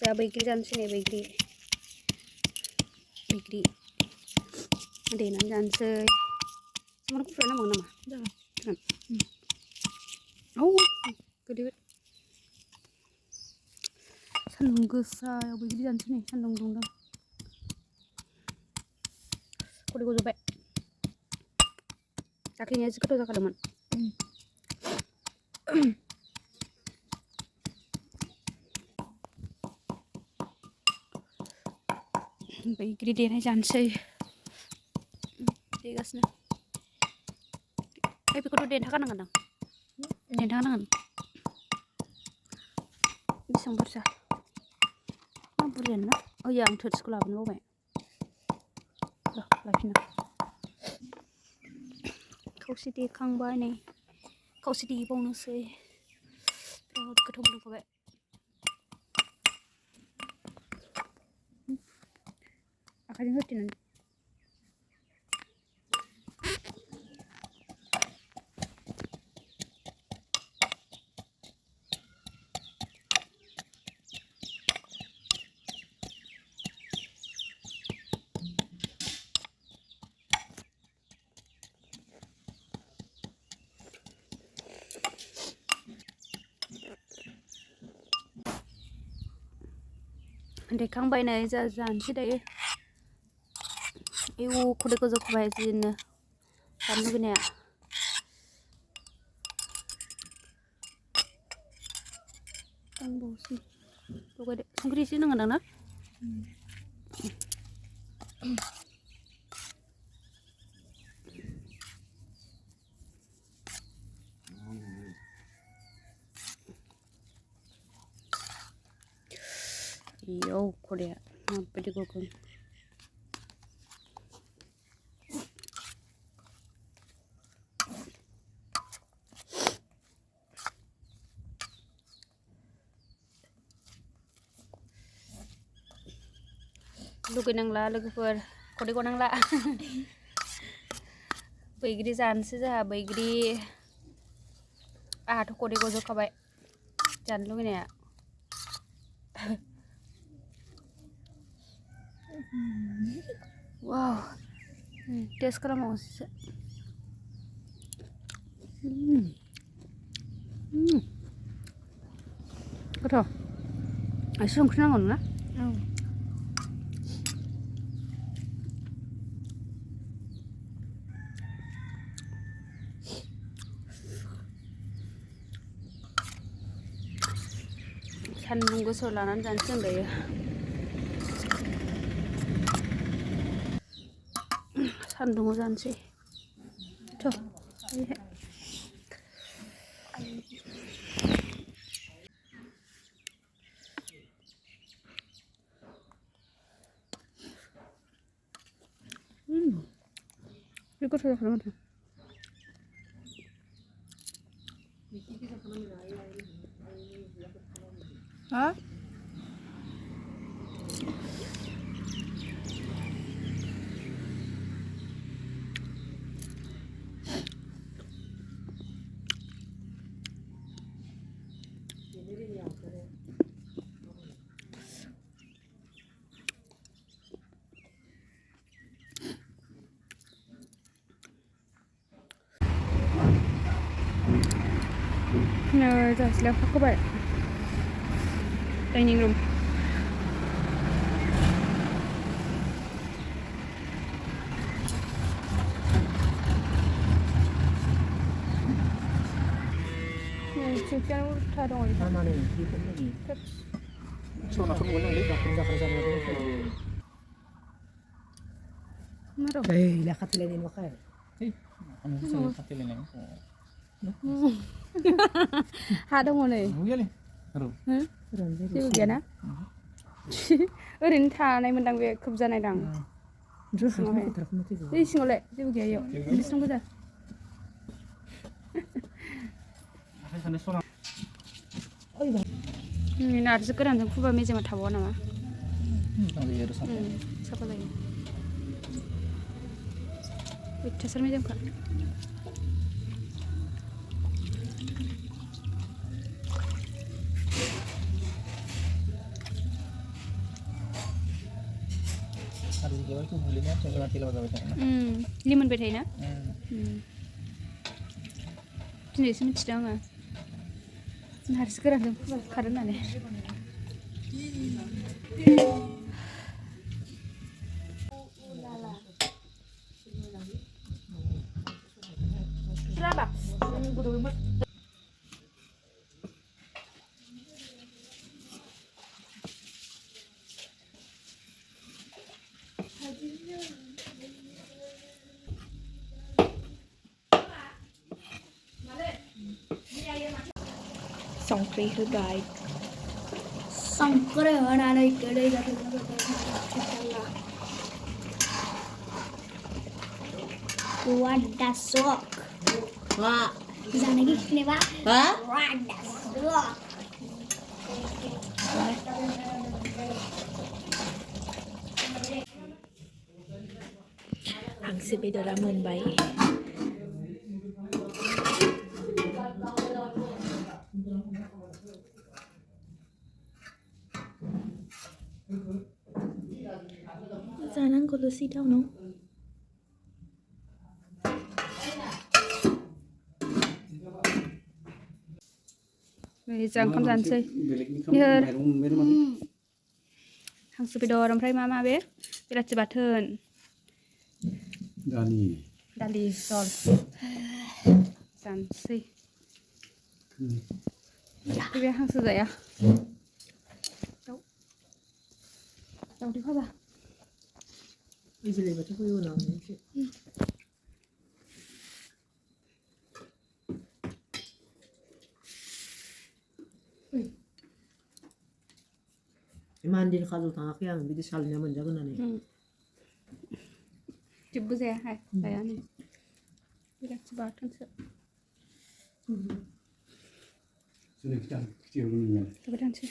जा बैग्रि जानोसै नै बैग्रि देनानै जानोसै सामब्राम गुफुर नांबावगौ नामा जागोन औ गोदैबाय सान्दुं गोसायाव बैग्रि जानोसै नै सान्दुं दुंदों खदै गजोब्बाय दाख्लैनिया जि गोथाव जाखादोंमोन बैग्रि देनाय जानोसै देगासिनो बेखौथ' देन्था गारनांगोन दां देन्था गारनांगोन बेसेबां बुरजा मा बुरजायानो ना ओइया आं थोरसिखौ लाबोनो बावबाय लाफिनो खावसे देखांबाय नै खावसे देबावनोसै बिराद गोथाव मोनखाबाय आखाइजों होथेनानै देखांबाय नै जानोसै दायो आयौ खदै गोजौखाबाय जिनो जानो लुगैनाया दंबावोसो लगायदो संख्रि एसे नांगोन ना आयौ खदैया माबायदि गगोन लुगैनांला लोगोफोर खदै गनांला बैग्रि जानोसै जोंहा बैग्रि आंहाथ' खदै गजोबखाबाय जानो लुगैनाया वाव टेस्ट खालामबावनोसैसो गोथाव एसे संख्रि नांगौ ना सान्दुं गोसायाव लानानै जानोसै आं दायो सान्दुङाव जानोसै थ' बे गोथाव जाखादों माथो हा जाहाज लेखाखौबाय डाइनिं रुम थिंखियानो उल्था दङ हानानै ओंख्रिफोरबायदि सनाखौ मोननांगौ जाखोन जानानै मा दं लेखा खाथिलायनाय नुवाखै आं खाथिलायनाय हा दङ नै जेबो गैयाना ओरैनो थानाय मोनदां बे खोबजानायदां सिङावहाय सिङावलाय जेबो गैया इयाव बेसेबां गोजा नारजि गोरानजों फुबा मेजेमा थाबावा नामा साफा जायो अयथासार मेजेमखा Ada juga itu belinya cuma nanti lewat lewat sana. लिमोन बाय थायोना दिनैसो मिथिदों आङो हारसि गोरानजों खारो होननानै संख्रि होबाय संख्रि होनानै गोदै जादों wadah sok wah sana gini pak hah wadah sok हांसो बेदरा मोनबाय जानांगौल'सै दाउनाव जा ओंखाम जानोसै हांसो बेदर ओमफ्राय मा बे बेलाथि बाथोन दालि जल जानोसै बे हांसो जाया दाउदै फाजा इजिलि बाथौ उनाव Mandin kalau tangak yang bikin salnya menjaga nani. जेबो जायाहाय जायानो बिराद बाथोनसो जाबाय थानोसै